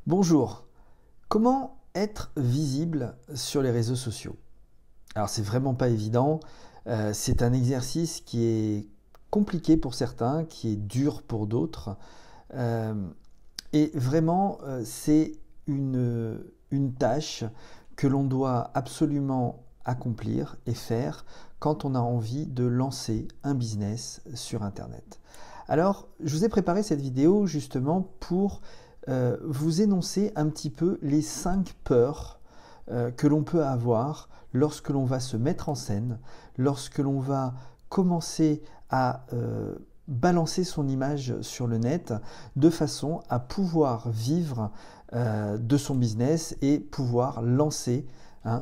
Bonjour, comment être visible sur les réseaux sociaux? Alors c'est vraiment pas évident, c'est un exercice qui est compliqué pour certains, qui est dur pour d'autres, euh, et vraiment c'est une tâche que l'on doit absolument accomplir et faire quand on a envie de lancer un business sur Internet. Alors, je vous ai préparé cette vidéo justement pour vous énoncer un petit peu les 5 peurs que l'on peut avoir lorsque l'on va se mettre en scène, lorsque l'on va commencer à balancer son image sur le net de façon à pouvoir vivre de son business et pouvoir lancer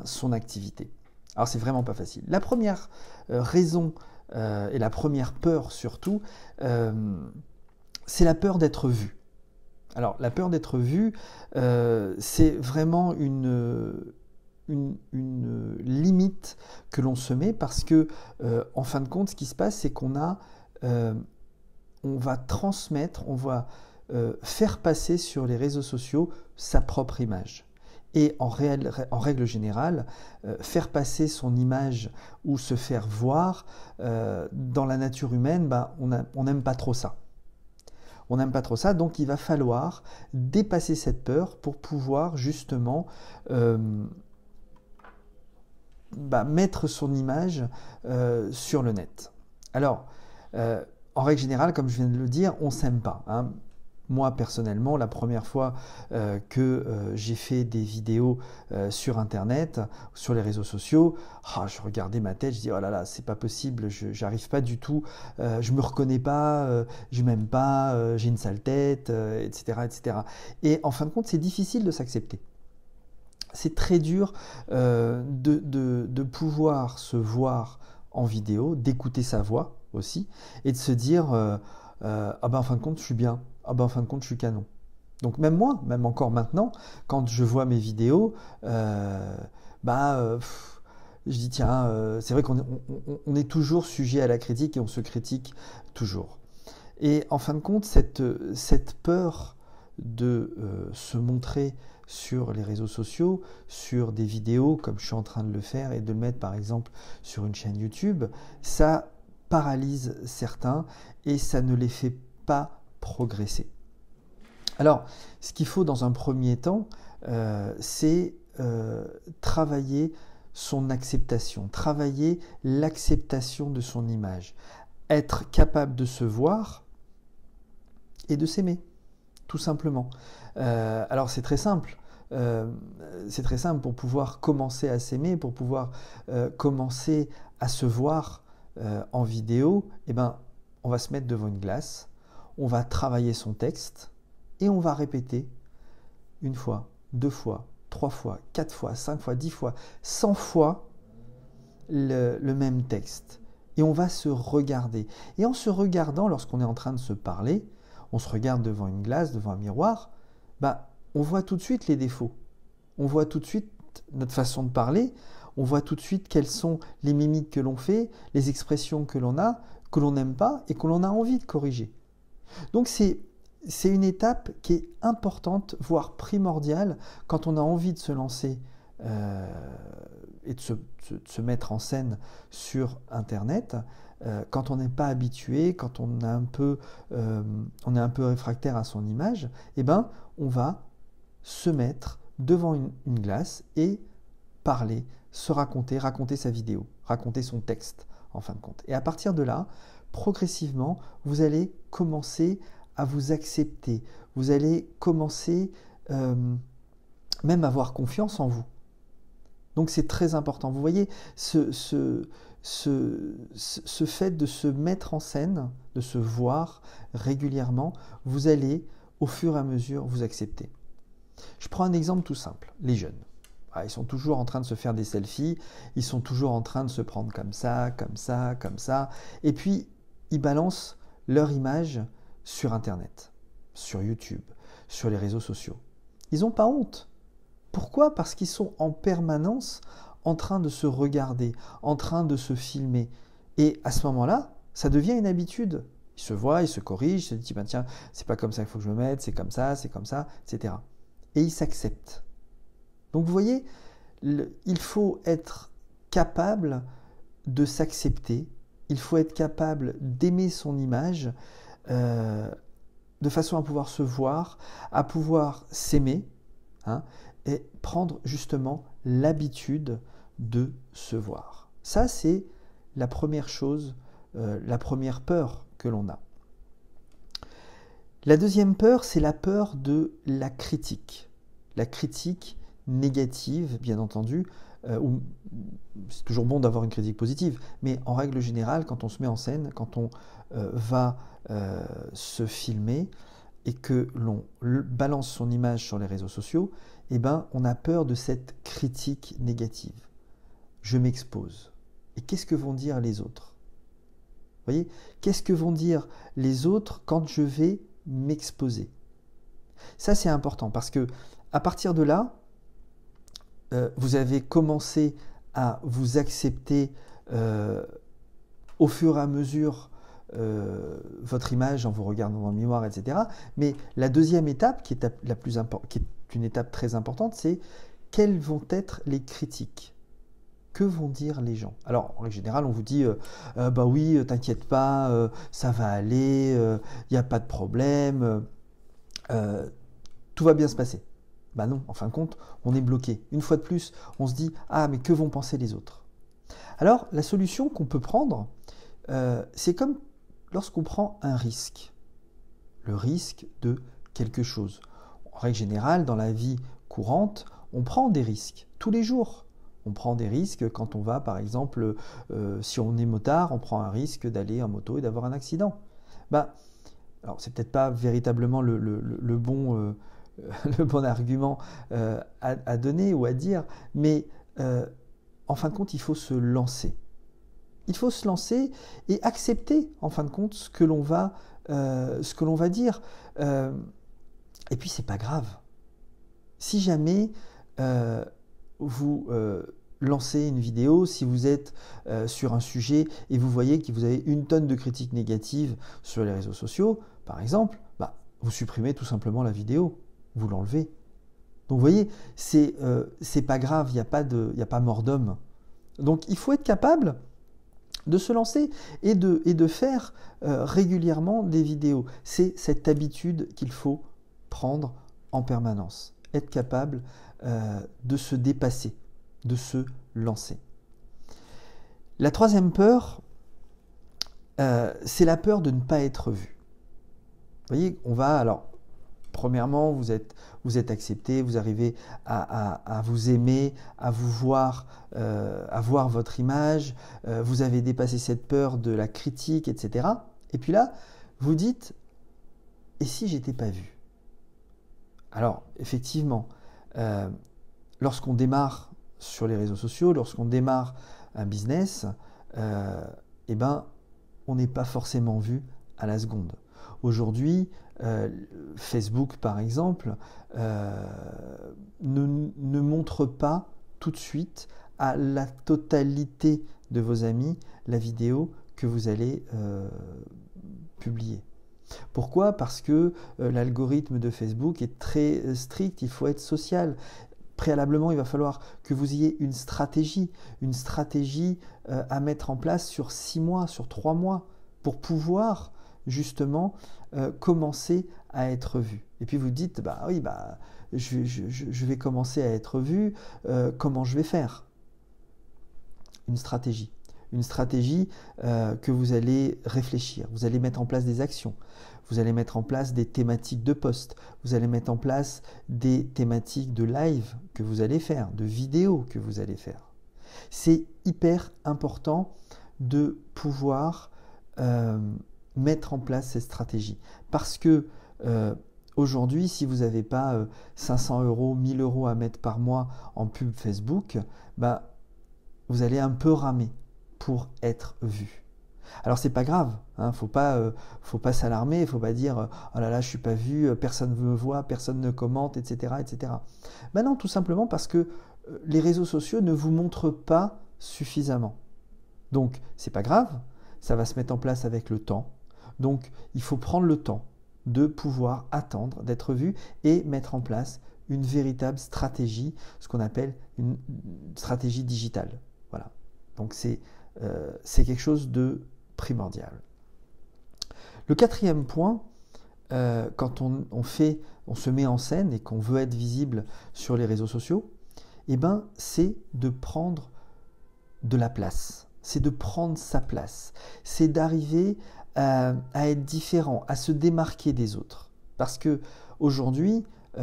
son activité. Alors c'est vraiment pas facile. La première raison et la première peur surtout, c'est la peur d'être vu. Alors la peur d'être vu, c'est vraiment une limite que l'on se met parce que en fin de compte, ce qui se passe, c'est qu'on va transmettre, on va faire passer sur les réseaux sociaux sa propre image. Et en règle générale, faire passer son image ou se faire voir, dans la nature humaine, on n'aime pas trop ça. On n'aime pas trop ça, donc il va falloir dépasser cette peur pour pouvoir justement mettre son image sur le net. Alors, en règle générale, comme je viens de le dire, on ne s'aime pas, hein. Moi, personnellement, la première fois que j'ai fait des vidéos sur Internet, sur les réseaux sociaux, je regardais ma tête, je dis « Oh là là, c'est pas possible, j'arrive pas du tout, je me reconnais pas, je m'aime pas, j'ai une sale tête, etc., etc. » Et en fin de compte, c'est difficile de s'accepter. C'est très dur de pouvoir se voir en vidéo, d'écouter sa voix aussi, et de se dire en fin de compte, je suis bien. En fin de compte, je suis canon. Donc même moi, même encore maintenant, quand je vois mes vidéos, je dis tiens, c'est vrai qu'on est toujours sujet à la critique et on se critique toujours. Et en fin de compte, cette peur de se montrer sur les réseaux sociaux, sur des vidéos comme je suis en train de le faire et de le mettre par exemple sur une chaîne YouTube, ça paralyse certains et ça ne les fait pas progresser. Alors, ce qu'il faut dans un premier temps, c'est travailler son acceptation, travailler l'acceptation de son image, être capable de se voir et de s'aimer, tout simplement. Alors, c'est très simple. Pour pouvoir commencer à s'aimer, pour pouvoir commencer à se voir en vidéo, on va se mettre devant une glace, on va travailler son texte et on va répéter une fois, 2 fois, 3 fois, 4 fois, 5 fois, 10 fois, 100 fois le même texte. Et on va se regarder. Et en se regardant, lorsqu'on est en train de se parler, on se regarde devant une glace, devant un miroir, on voit tout de suite les défauts. On voit tout de suite notre façon de parler, on voit tout de suite quelles sont les mimiques que l'on fait, les expressions que l'on a, que l'on n'aime pas et que l'on a envie de corriger. Donc c'est une étape qui est importante, voire primordiale, quand on a envie de se lancer et de se mettre en scène sur Internet, quand on n'est pas habitué, quand on est un peu réfractaire à son image, on va se mettre devant une glace et parler, se raconter sa vidéo, raconter son texte en fin de compte. Et à partir de là, progressivement, vous allez commencer à vous accepter, vous allez commencer même à avoir confiance en vous. Donc c'est très important. Vous voyez, ce fait de se mettre en scène, de se voir régulièrement, vous allez au fur et à mesure vous accepter. Je prends un exemple tout simple, les jeunes. Ils sont toujours en train de se faire des selfies, ils sont toujours en train de se prendre comme ça, comme ça, comme ça, et puis ils balancent leur image sur Internet, sur YouTube, sur les réseaux sociaux. Ils n'ont pas honte. Pourquoi? Parce qu'ils sont en permanence en train de se regarder, en train de se filmer. Et à ce moment-là, ça devient une habitude. Ils se voient, ils se corrigent, ils se disent tiens, c'est pas comme ça qu'il faut que je me mette, c'est comme ça, etc. et il s'accepte. Donc vous voyez, il faut être capable de s'accepter, il faut être capable d'aimer son image de façon à pouvoir se voir, à pouvoir s'aimer, hein, et prendre justement l'habitude de se voir. Ça, c'est la première chose, la première peur que l'on a. La deuxième peur, c'est la peur de la critique. La critique négative, bien entendu. C'est toujours bon d'avoir une critique positive, mais en règle générale, quand on se met en scène, quand on va se filmer et que l'on balance son image sur les réseaux sociaux, eh ben, on a peur de cette critique négative. Je m'expose. Et qu'est-ce que vont dire les autres ? Vous voyez ? Qu'est-ce que vont dire les autres quand je vais m'exposer ? Ça, c'est important parce que à partir de là, vous avez commencé à vous accepter au fur et à mesure votre image en vous regardant dans le miroir, etc. Mais la deuxième étape, qui est une étape très importante, c'est quelles vont être les critiques ? Que vont dire les gens ? Alors, en général, on vous dit bah oui, t'inquiète pas, ça va aller, il n'y a pas de problème, tout va bien se passer. Bah non, en fin de compte, on est bloqué. Une fois de plus, on se dit ah, mais que vont penser les autres ? Alors, la solution qu'on peut prendre, c'est comme lorsqu'on prend un risque. Le risque de quelque chose. En règle générale, dans la vie courante, on prend des risques tous les jours. On prend des risques quand on va, par exemple, si on est motard, on prend un risque d'aller en moto et d'avoir un accident. Bah, alors, c'est peut-être pas véritablement le bon argument à donner ou à dire, mais en fin de compte, il faut se lancer. Il faut se lancer et accepter, en fin de compte, ce que l'on va dire. Et puis, c'est pas grave. Si jamais vous lancez une vidéo, si vous êtes sur un sujet et vous voyez que vous avez une tonne de critiques négatives sur les réseaux sociaux, par exemple, bah, vous supprimez tout simplement la vidéo, vous l'enlevez. Donc vous voyez, c'est pas grave, il n'y a pas mort d'homme. Donc il faut être capable de se lancer et de faire régulièrement des vidéos. C'est cette habitude qu'il faut prendre en permanence. Être capable de se dépasser, de se lancer. La troisième peur, c'est la peur de ne pas être vu. Vous voyez, premièrement, vous êtes accepté, vous arrivez à vous aimer, à vous voir, à voir votre image, vous avez dépassé cette peur de la critique, etc. Et puis là, vous dites, et si j'étais pas vu ? Alors, effectivement, lorsqu'on démarre sur les réseaux sociaux, lorsqu'on démarre un business, eh ben, on n'est pas forcément vu à la seconde. Aujourd'hui, Facebook, par exemple, ne montre pas tout de suite à la totalité de vos amis la vidéo que vous allez publier. Pourquoi ? Parce que l'algorithme de Facebook est très strict, il faut être social. Préalablement, il va falloir que vous ayez une stratégie à mettre en place sur 6 mois, sur 3 mois, pour pouvoir justement commencer à être vu. Et puis vous dites, bah oui, bah, je vais commencer à être vu, comment je vais faire ? Une stratégie que vous allez réfléchir, vous allez mettre en place des actions, vous allez mettre en place des thématiques de post, vous allez mettre en place des thématiques de live que vous allez faire, de vidéos que vous allez faire. C'est hyper important de pouvoir mettre en place ces stratégies. Parce que aujourd'hui, si vous n'avez pas 500 €, 1000 € à mettre par mois en pub Facebook, bah, vous allez un peu ramer pour être vu. Alors c'est pas grave, hein, faut pas s'alarmer, il faut pas dire oh là là je suis pas vu, personne ne me voit, personne ne commente, etc., etc. Ben non, tout simplement parce que les réseaux sociaux ne vous montrent pas suffisamment. Donc c'est pas grave, ça va se mettre en place avec le temps. Donc il faut prendre le temps de pouvoir attendre d'être vu et mettre en place une véritable stratégie, ce qu'on appelle une stratégie digitale. Voilà. Donc c'est quelque chose de primordial. Le quatrième point, quand on se met en scène et qu'on veut être visible sur les réseaux sociaux, eh ben, c'est de prendre de la place. C'est de prendre sa place. C'est d'arriver à être différent, à se démarquer des autres. Parce que aujourd'hui, vous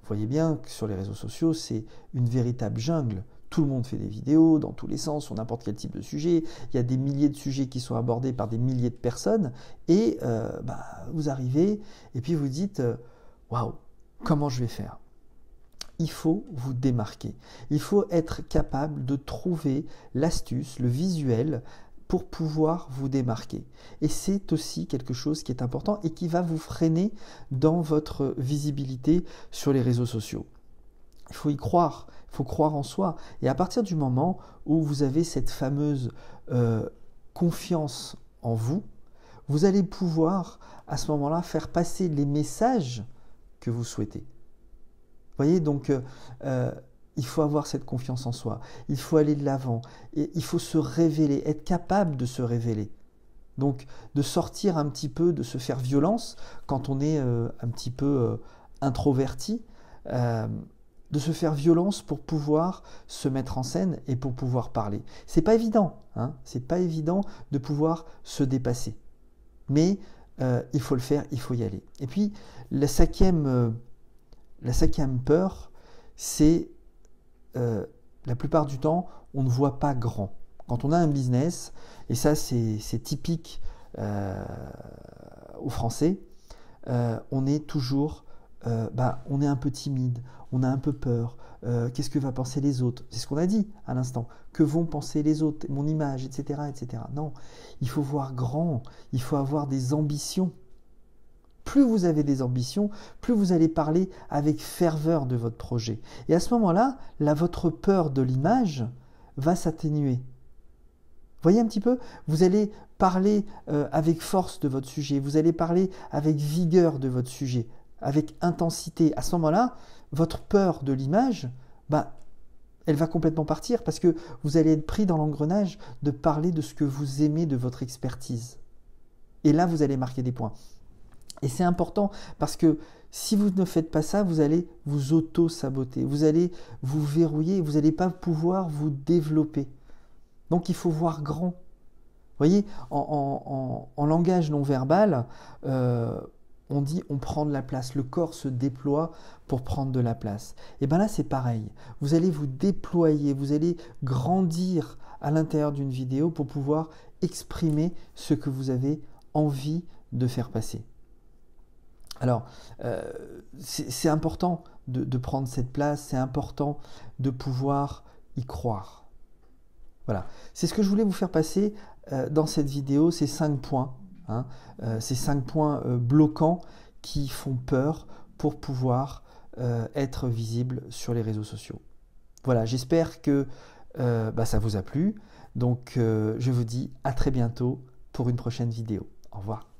voyez bien que sur les réseaux sociaux, c'est une véritable jungle. Tout le monde fait des vidéos dans tous les sens, sur n'importe quel type de sujet. Il y a des milliers de sujets qui sont abordés par des milliers de personnes. Et vous arrivez et puis vous dites waouh, comment je vais faire? Il faut vous démarquer. Il faut être capable de trouver l'astuce, le visuel pour pouvoir vous démarquer. Et c'est aussi quelque chose qui est important et qui va vous freiner dans votre visibilité sur les réseaux sociaux. Il faut y croire, il faut croire en soi. Et à partir du moment où vous avez cette fameuse confiance en vous, vous allez pouvoir à ce moment-là faire passer les messages que vous souhaitez. Vous voyez, donc il faut avoir cette confiance en soi, il faut aller de l'avant, et il faut se révéler, être capable de se révéler. Donc de sortir un petit peu, de se faire violence quand on est un petit peu introverti, de se faire violence pour pouvoir se mettre en scène et pour pouvoir parler. C'est pas évident, hein, c'est pas évident de pouvoir se dépasser. Mais il faut le faire, il faut y aller. Et puis la cinquième peur, c'est la plupart du temps, on ne voit pas grand. Quand on a un business, et ça c'est typique aux Français, on est toujours, on est un peu timide, on a un peu peur. Qu'est-ce que vont penser les autres? C'est ce qu'on a dit à l'instant. Que vont penser les autres? Mon image, etc., etc. Non, il faut voir grand, il faut avoir des ambitions. Plus vous avez des ambitions, plus vous allez parler avec ferveur de votre projet. Et à ce moment-là, votre peur de l'image va s'atténuer. Voyez un petit peu, vous allez parler avec force de votre sujet, vous allez parler avec vigueur de votre sujet, avec intensité. À ce moment-là, votre peur de l'image, elle va complètement partir parce que vous allez être pris dans l'engrenage de parler de ce que vous aimez, de votre expertise. Et là, vous allez marquer des points. Et c'est important parce que si vous ne faites pas ça, vous allez vous auto-saboter, vous allez vous verrouiller, vous n'allez pas pouvoir vous développer. Donc il faut voir grand. Vous voyez, en langage non verbal, on dit on prend de la place, le corps se déploie pour prendre de la place. Et bien là c'est pareil, vous allez vous déployer, vous allez grandir à l'intérieur d'une vidéo pour pouvoir exprimer ce que vous avez envie de faire passer. Alors, c'est important de prendre cette place, c'est important de pouvoir y croire. Voilà, c'est ce que je voulais vous faire passer dans cette vidéo, ces 5 points, hein, ces 5 points bloquants qui font peur pour pouvoir être visible sur les réseaux sociaux. Voilà, j'espère que ça vous a plu. Donc, je vous dis à très bientôt pour une prochaine vidéo. Au revoir.